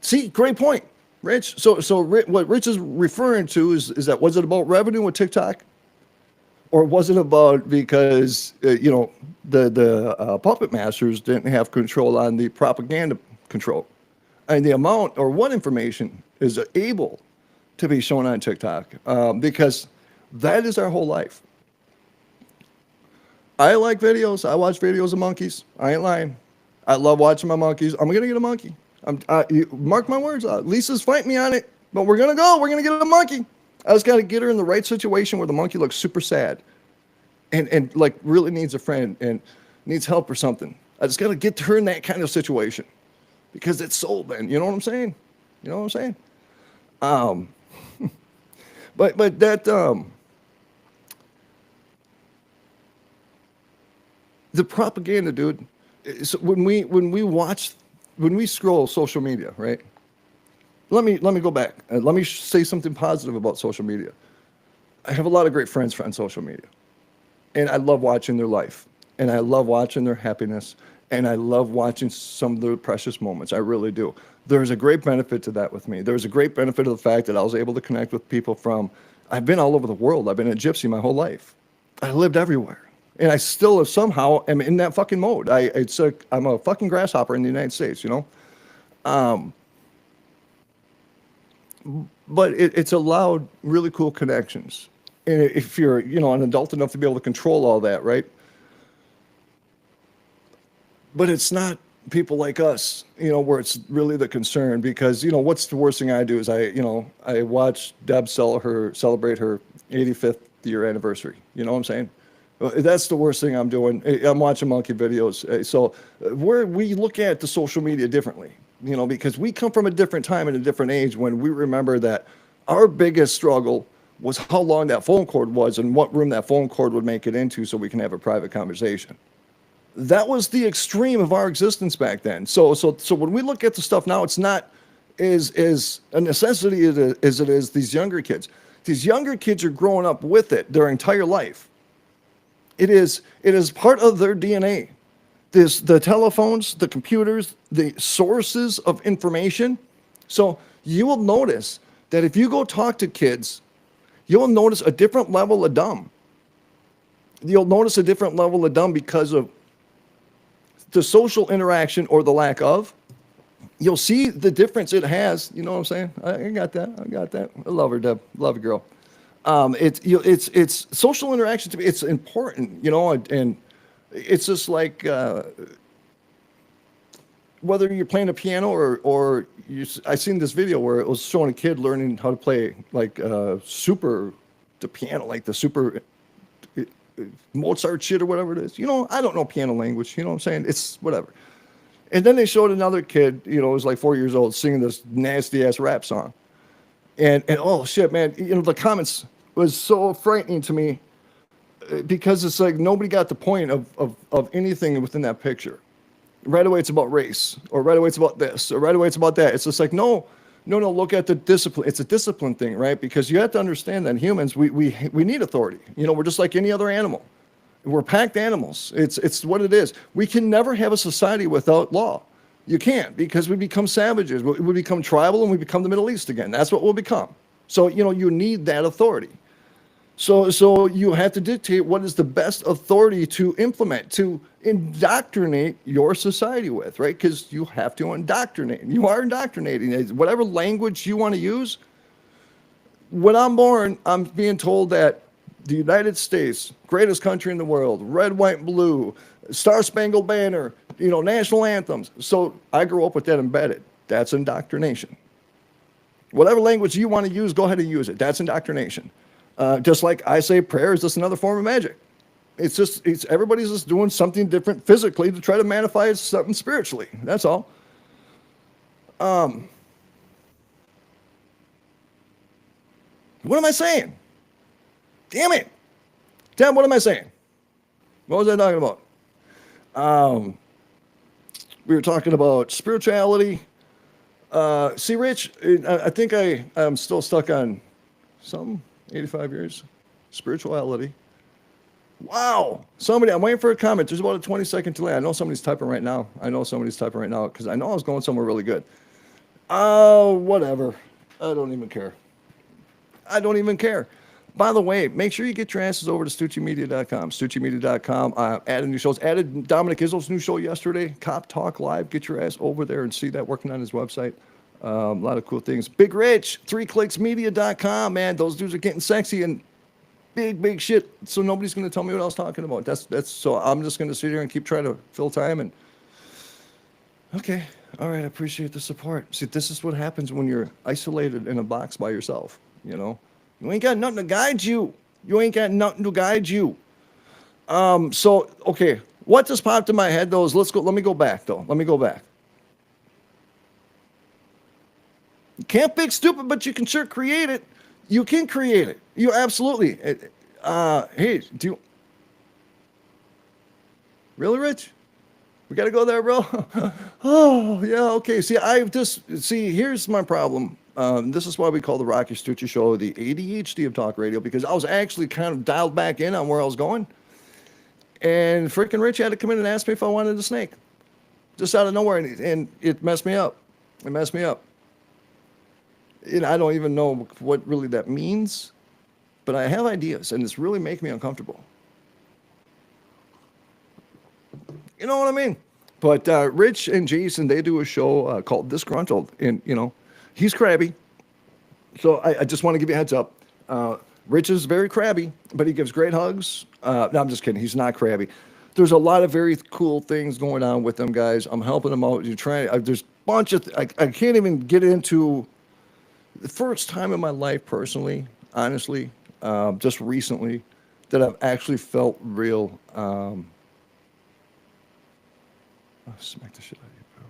See, great point, Rich. So what Rich is referring to is that, was it about revenue with TikTok, or was it about because the puppet masters didn't have control on the propaganda control, and the amount or what information is able to be shown on TikTok, because that is our whole life. I like videos. I watch videos of monkeys. I ain't lying. I love watching my monkeys. I'm gonna get a monkey. Mark my words. Lisa's fighting me on it, but we're gonna go. We're gonna get a monkey. I just gotta get her in the right situation where the monkey looks super sad, and like really needs a friend and needs help or something. I just gotta get her in that kind of situation, because it's soul, man. You know what I'm saying? You know what I'm saying? But that the propaganda, dude. So when we scroll social media, right? Let me go back. Let me say something positive about social media. I have a lot of great friends on social media, and I love watching their life, and I love watching their happiness, and I love watching some of their precious moments. I really do. There's a great benefit to that with me. There's a great benefit of the fact that I was able to connect with people I've been all over the world. I've been a gypsy my whole life. I lived everywhere. And I still somehow am in that fucking mode. I'm a fucking grasshopper in the United States, you know? But it's allowed really cool connections. And if you're, an adult enough to be able to control all that, right? But it's not people like us, where it's really the concern, because, what's the worst thing I do is I watch Deb celebrate her 85th year anniversary. You know what I'm saying? That's the worst thing I'm doing. I'm watching monkey videos. So we look at the social media differently, because we come from a different time and a different age when we remember that our biggest struggle was how long that phone cord was and what room that phone cord would make it into so we can have a private conversation. That was the extreme of our existence back then. So when we look at the stuff now, it's not as a necessity as it is these younger kids. These younger kids are growing up with it their entire life. It is part of their DNA. The telephones, the computers, the sources of information. So you will notice that if you go talk to kids, you'll notice a different level of dumb. You'll notice a different level of dumb because of the social interaction or the lack of. You'll see the difference it has. You know what I'm saying? I got that. I love her, Deb. Love you, girl. It's social interaction to me. It's important, and it's just like whether you're playing a piano or I seen this video where it was showing a kid learning how to play like the piano, like the super Mozart shit or whatever it is. I don't know piano language. You know what I'm saying? It's whatever. And then they showed another kid, it was like 4 years old, singing this nasty ass rap song. And oh shit, man, the comments was so frightening to me because it's like nobody got the point of anything within that picture. Right away it's about race, or right away it's about this, or right away it's about that. It's just like, no, look at the discipline. It's a discipline thing, right? Because you have to understand that humans, we need authority. We're just like any other animal. We're packed animals. It's what it is. We can never have a society without law. You can't, because we become savages. We become tribal, and we become the Middle East again. That's what we'll become. So, you need that authority. So you have to dictate what is the best authority to implement, to indoctrinate your society with, right? Because you have to indoctrinate. You are indoctrinating. Whatever language you want to use. When I'm born, I'm being told that the United States, greatest country in the world, red, white, and blue, Star-Spangled Banner, national anthems. So I grew up with that embedded. That's indoctrination. Whatever language you want to use, go ahead and use it. That's indoctrination. Just like I say prayer is just another form of magic. It's everybody's just doing something different physically to try to manifest something spiritually. That's all. What am I saying? Damn it. Damn, what am I saying? What was I talking about? We were talking about spirituality. See, Rich, I think I'm still stuck on some 85 years. Spirituality. Wow. Somebody, I'm waiting for a comment. There's about a 20-second delay. I know somebody's typing right now. Because I know I was going somewhere really good. Oh, whatever. I don't even care. By the way, make sure you get your asses over to StucciMedia.com. StucciMedia.com. Added new shows. Added Dominic Izzo's new show yesterday, Cop Talk Live. Get your ass over there and see that working on his website. A lot of cool things. Big Rich, 3clicksmedia.com, man. Those dudes are getting sexy and big shit. So nobody's going to tell me what I was talking about. That's so I'm just going to sit here and keep trying to fill time. And okay, all right, I appreciate the support. See, this is what happens when you're isolated in a box by yourself. You know, you ain't got nothing to guide you. So okay, what just popped in my head though is let me go back. You can't fix stupid, but you can sure create it. You can create it. You absolutely. Hey, do you really, Rich? We got to go there, bro. Oh, yeah, okay. See, here's my problem. This is why we call the Rocci Stucci Show the ADHD of talk radio, because I was actually kind of dialed back in on where I was going. And freaking Rich had to come in and ask me if I wanted a snake. Just out of nowhere, and it messed me up. And I don't even know what really that means, but I have ideas, and it's really making me uncomfortable. You know what I mean? But Rich and Jason, they do a show called Disgruntled, and he's crabby. So I just want to give you a heads up. Rich is very crabby, but he gives great hugs. No, I'm just kidding. He's not crabby. There's a lot of very cool things going on with them guys. I'm helping them out. There's a bunch of. I can't even get into. The first time in my life, personally, honestly, just recently, that I've actually felt real. Smack the shit out of you, bro.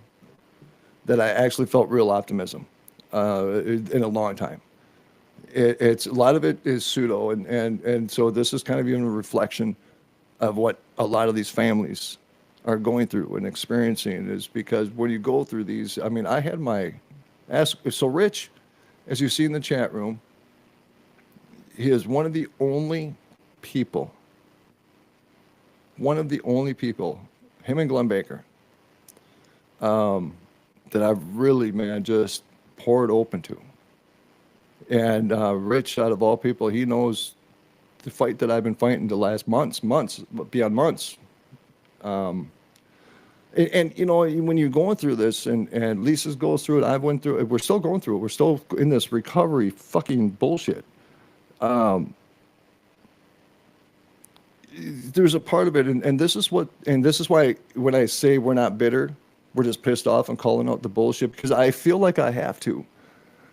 That I actually felt real optimism in a long time. It's a lot of it is pseudo, and so this is kind of even a reflection of what a lot of these families are going through and experiencing. Is because when you go through these, I mean, I had my ask. So Rich, as you see in the chat room, he is one of the only people, him and Glenn Baker, that I've really, man, just poured open to. And Rich, out of all people, he knows the fight that I've been fighting the last months, beyond months. And when you're going through this, and Lisa goes through it, I went through it, we're still going through it. We're still in this recovery fucking bullshit. There's a part of it, and this is why when I say we're not bitter, we're just pissed off and calling out the bullshit, because I feel like I have to,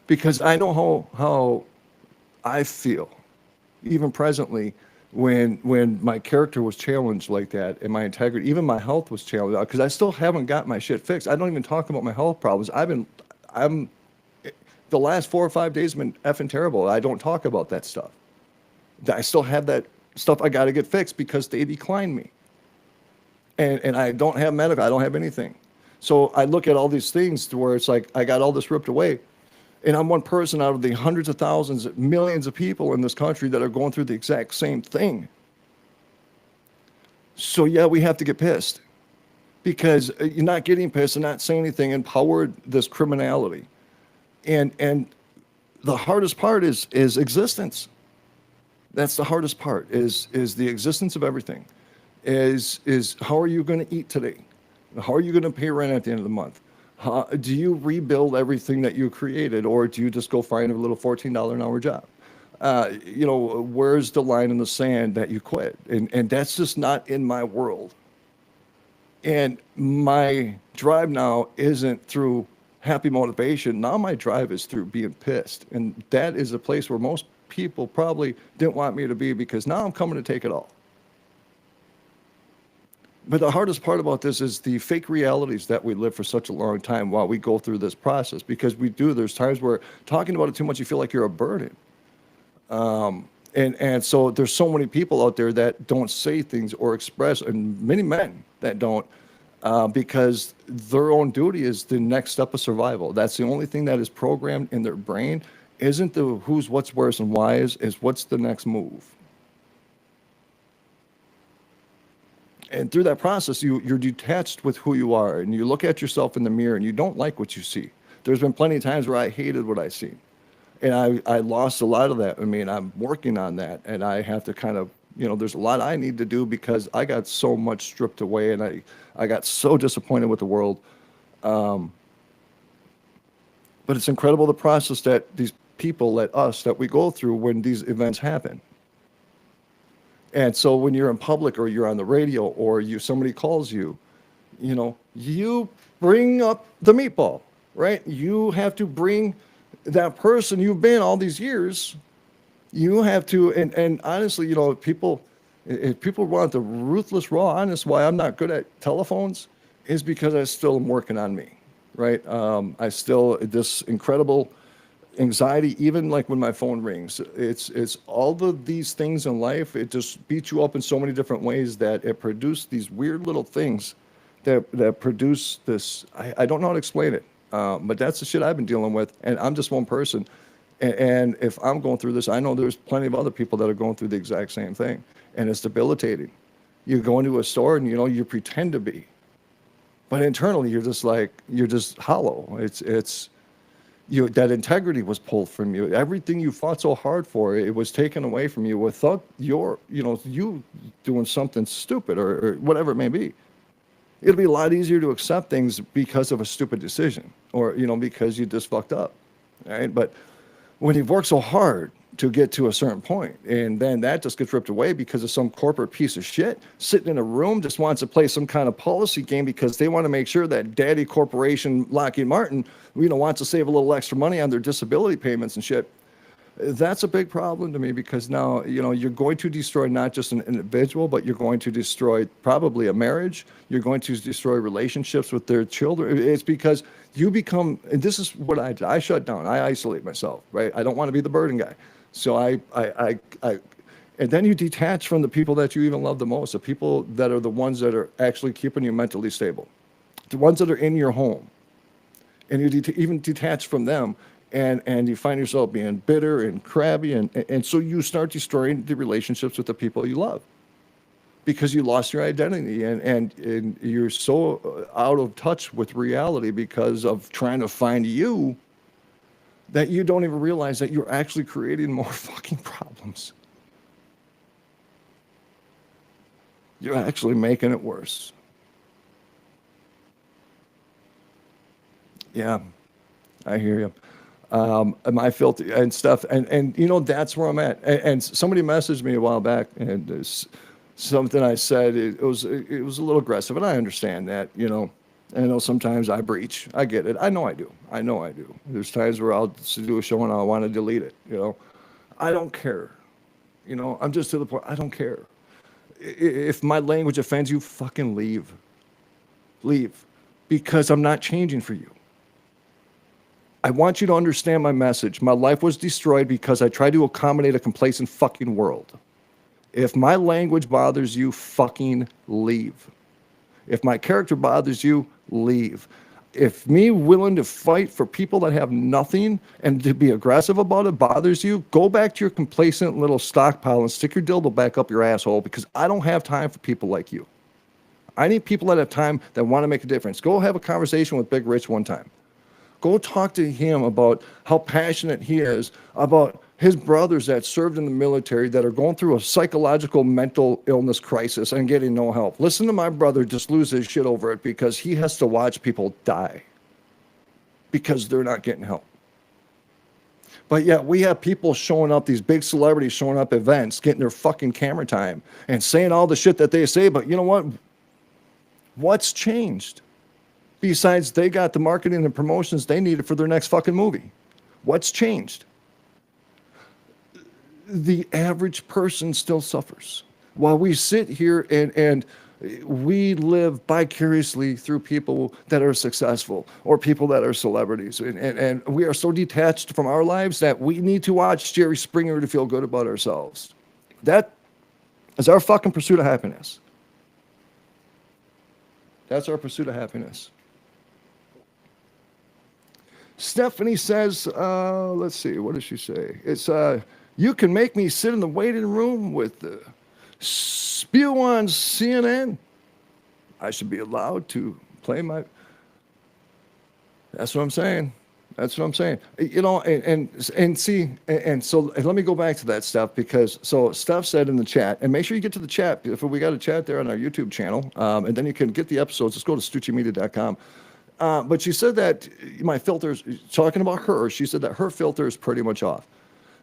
because I know how I feel, even presently, when my character was challenged like that, and my integrity, even my health was challenged, because I still haven't got my shit fixed. I don't even talk about my health problems. The last 4 or 5 days have been effing terrible. I don't talk about that stuff. I still have that stuff I got to get fixed because they declined me. And I don't have medical, I don't have anything. So I look at all these things to where it's like I got all this ripped away. And I'm one person out of the hundreds of thousands, millions of people in this country that are going through the exact same thing. So yeah, we have to get pissed, because you're not getting pissed and not saying anything empowered this criminality. And the hardest part is existence. That's the hardest part, is the existence of everything. Is how are you going to eat today? How are you going to pay rent at the end of the month? Do you rebuild everything that you created, or do you just go find a little $14 an hour job? Where's the line in the sand that you quit? And that's just not in my world. And my drive now isn't through happy motivation. Now my drive is through being pissed. And that is a place where most people probably didn't want me to be, because now I'm coming to take it all. But the hardest part about this is the fake realities that we live for such a long time while we go through this process, because there's times where talking about it too much, you feel like you're a burden. And so there's so many people out there that don't say things or express, and many men that don't, because their own duty is the next step of survival. That's the only thing that is programmed in their brain. Isn't the who's, what's, where's, and why is what's the next move. And through that process, you're detached with who you are, and you look at yourself in the mirror and you don't like what you see. There's been plenty of times where I hated what I seen. And I lost a lot of that. I mean, I'm working on that, and I have to kind of, there's a lot I need to do because I got so much stripped away, and I got so disappointed with the world. But it's incredible the process that these people that we go through when these events happen. And so when you're in public or you're on the radio or somebody calls you, you bring up the meatball, right? You have to bring that person you've been all these years. You have to, and honestly, if people want the ruthless, raw, honest, why I'm not good at telephones is because I still am working on me, right? I still, this incredible anxiety, even like when my phone rings, it's all of these things in life. It just beats you up in so many different ways that it produced these weird little things that produce this. I don't know how to explain it, but that's the shit I've been dealing with, and I'm just one person. And if I'm going through this, I know there's plenty of other people that are going through the exact same thing, and it's debilitating. You go into a store and you pretend to be, but internally you're just hollow. It's that integrity was pulled from you. Everything you fought so hard for, it was taken away from you without you doing something stupid or whatever it may be. It'll be a lot easier to accept things because of a stupid decision or, because you just fucked up, right? But when you've worked so hard to get to a certain point, and then that just gets ripped away because of some corporate piece of shit sitting in a room just wants to play some kind of policy game because they want to make sure that daddy corporation Lockheed Martin, wants to save a little extra money on their disability payments and shit. That's a big problem to me because now, you're going to destroy not just an individual, but you're going to destroy probably a marriage. You're going to destroy relationships with their children. It's because you become, and this is what I did. I shut down. I isolate myself, right? I don't want to be the burden guy. So and then you detach from the people that you even love the most, the people that are the ones that are actually keeping you mentally stable, the ones that are in your home. And you even detach from them, and you find yourself being bitter and crabby, and so you start destroying the relationships with the people you love because you lost your identity, and you're so out of touch with reality because of trying to find you that you don't even realize that you're actually creating more fucking problems. You're actually making it worse. Yeah, I hear you. Am I filthy and stuff? And that's where I'm at. And somebody messaged me a while back, and something I said, it was a little aggressive, and I understand that, I know sometimes I breach. I get it. I know I do. There's times where I'll do a show and I want to delete it, I don't care. I'm just to the point, I don't care. If my language offends you, fucking leave. Leave. Because I'm not changing for you. I want you to understand my message. My life was destroyed because I tried to accommodate a complacent fucking world. If my language bothers you, fucking leave. If my character bothers you, leave. If me willing to fight for people that have nothing and to be aggressive about it bothers you, go back to your complacent little stockpile and stick your dildo back up your asshole, because I don't have time for people like you. I need people that have time that want to make a difference. Go have a conversation with Big Rich one time. Go talk to him about how passionate he is about his brothers that served in the military that are going through a psychological mental illness crisis and getting no help. Listen to my brother just lose his shit over it because he has to watch people die because they're not getting help. But yet we have people showing up, these big celebrities showing up at events, getting their fucking camera time and saying all the shit that they say. But you know what? What's changed? Besides, they got the marketing and promotions they needed for their next fucking movie. What's changed? The average person still suffers. While we sit here and We live vicariously through people that are successful or people that are celebrities. And we are so detached from our lives that we need to watch Jerry Springer to feel good about ourselves. That is our fucking pursuit of happiness. That's our pursuit of happiness. Stephanie says, let's see, what does she say? It's, you can make me sit in the waiting room with the spew on CNN. I should be allowed to play my... That's what I'm saying. That's what I'm saying. You know, and see, and so let me go back to that stuff because, so Steph said in the chat, and make sure you get to the chat, if we got a chat there on our YouTube channel, and then you can get the episodes, just go to stuccimedia.com. But she said that my filters, talking about her, she said that her filter is pretty much off.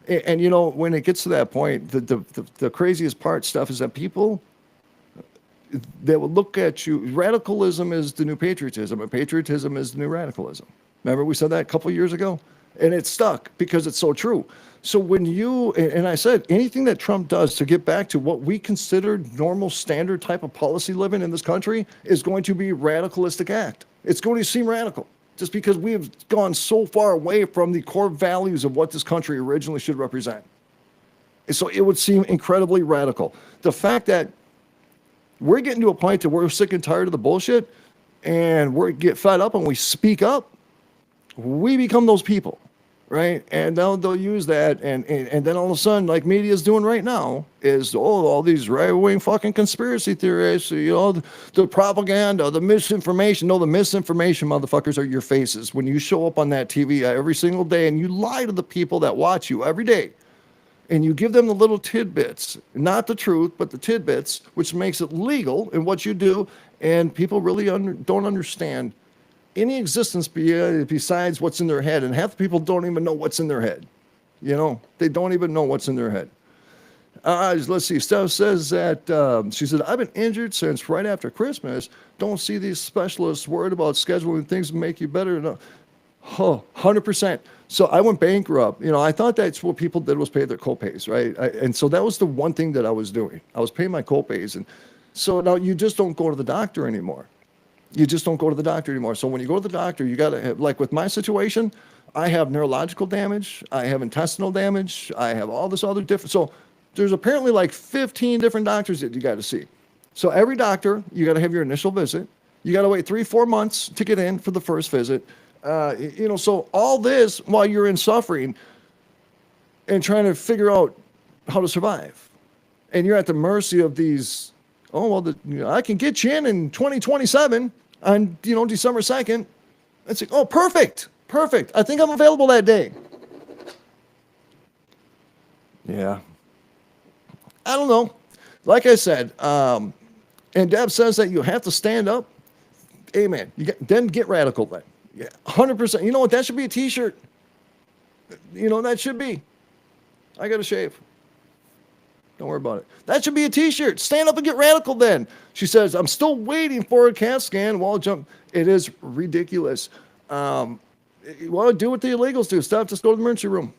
And you know, when it gets to that point, the craziest part stuff is that people, they will look at you. Radicalism is the new patriotism, and patriotism is the new radicalism. Remember we said that a couple of years ago? And it stuck because it's so true. So when you, and I said, anything that Trump does to get back to what we considered normal standard type of policy living in this country is going to be a radicalistic act. It's going to seem radical just because we have gone so far away from the core values of what this country originally should represent. And so it would seem incredibly radical. The fact that we're getting to a point that we're sick and tired of the bullshit and we get fed up and we speak up, we become those people, right? And they'll use that, and then all of a sudden, like media is doing right now, is all these right-wing fucking conspiracy theorists, you know, the propaganda, the misinformation. No, the misinformation, motherfuckers, are your faces. When you show up on that TV every single day and you lie to the people that watch you every day, and you give them the little tidbits, not the truth, but the tidbits, which makes it legal in what you do, and people really don't understand any existence besides what's in their head, and half the people don't even know what's in their head. You know, they don't even know what's in their head. Let's see, Steph says that, she said, I've been injured since right after Christmas. Don't see these specialists worried about scheduling things to make you better. No. Oh, 100%. So I went bankrupt. You know, I thought that's what people did was pay their copays, right? And so that was the one thing that I was doing. I was paying my copays. And so now you just don't go to the doctor anymore. You just don't go to the doctor anymore. So when you go to the doctor, you got to have, like with my situation, I have neurological damage, I have intestinal damage, I have all this other different. So there's apparently like 15 different doctors that you got to see. So every doctor, you got to have your initial visit. You got to wait 3-4 months to get in for the first visit. You know, so all this while you're in suffering and trying to figure out how to survive. And you're at the mercy of these, oh, well, you know, I can get you in 2027 on, you know, December 2nd. It's like, oh, perfect. I think I'm available that day. Yeah. I don't know. Like I said, and Deb says that you have to stand up. Amen. Then get radical then. Yeah, 100%. You know what? That should be a t-shirt. You know, that should be. I got to shave. Don't worry about it. That should be a t-shirt. Stand up and get radical then. She says, I'm still waiting for a CAT scan while jump. It is ridiculous. You want to do what the illegals do. Stop. Just go to the emergency room.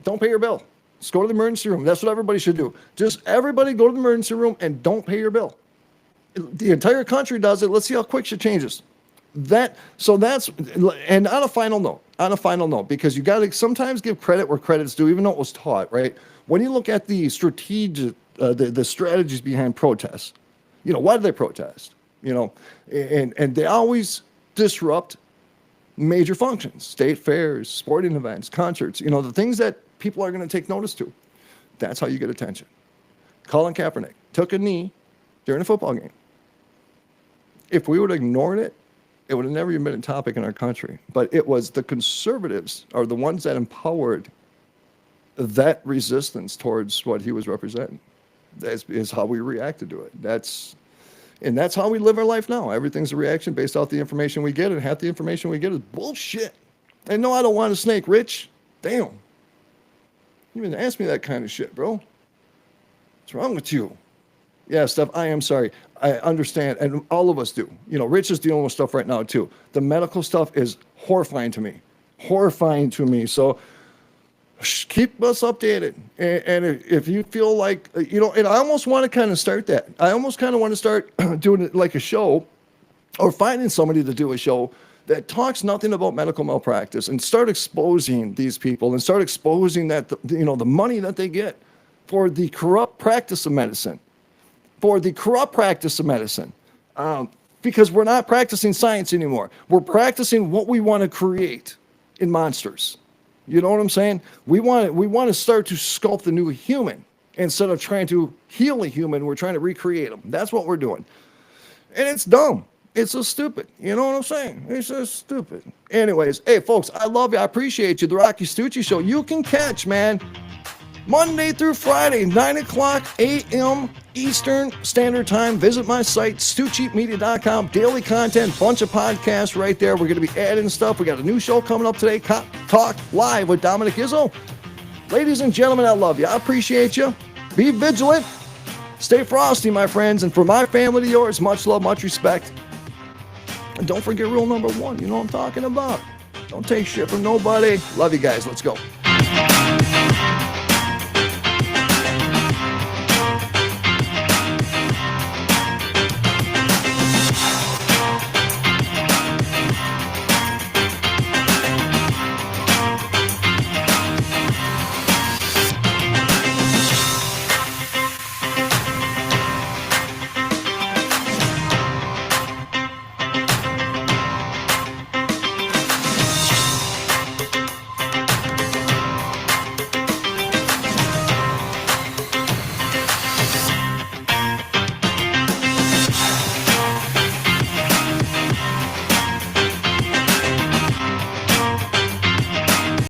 Don't pay your bill. Just go to the emergency room. That's what everybody should do. Just everybody go to the emergency room and don't pay your bill. The entire country does it. Let's see how quick shit changes. And on a final note, because you got to sometimes give credit where credit's due, even though it was taught, right? When you look at the strategies behind protests, you know, why do they protest? You know, and they always disrupt major functions, state fairs, sporting events, concerts, you know, the things that people are going to take notice to. That's how you get attention. Colin Kaepernick took a knee during a football game. If we would have ignored it, it would have never even been a topic in our country. But it was the conservatives are the ones that empowered that resistance towards what he was representing. That is how we reacted to it. That's how we live our life now. Everything's a reaction based off the information we get, and half the information we get is bullshit. And no, I don't want a snake, Rich. Damn. You even ask me that kind of shit, bro. What's wrong with you? Yeah, Steph, I am sorry. I understand, and all of us do. You know, Rich is dealing with stuff right now, too. The medical stuff is horrifying to me. So, Keep us updated. And if you feel like, and I almost want to kind of start that. I almost kind of want to start doing it like a show, or finding somebody to do a show that talks nothing about medical malpractice, and start exposing these people, and start exposing that, the money that they get for the corrupt practice of medicine, because we're not practicing science anymore. We're practicing what we want to create in monsters. You know what I'm saying? We want to start to sculpt a new human instead of trying to heal a human. We're trying to recreate them. That's what we're doing. And it's dumb. It's so stupid. You know what I'm saying? It's just stupid. Anyways, hey, folks, I love you. I appreciate you. The Rocci Stucci Show. You can catch, man, Monday through Friday, 9 o'clock a.m. Eastern Standard Time. Visit my site, StucciMedia.com. Daily content, bunch of podcasts right there. We're going to be adding stuff. We got a new show coming up today, Cop Talk Live with Dominic Izzo. Ladies and gentlemen, I love you. I appreciate you. Be vigilant. Stay frosty, my friends. And for my family to yours, much love, much respect. And don't forget rule number 1. You know what I'm talking about. Don't take shit from nobody. Love you guys. Let's go.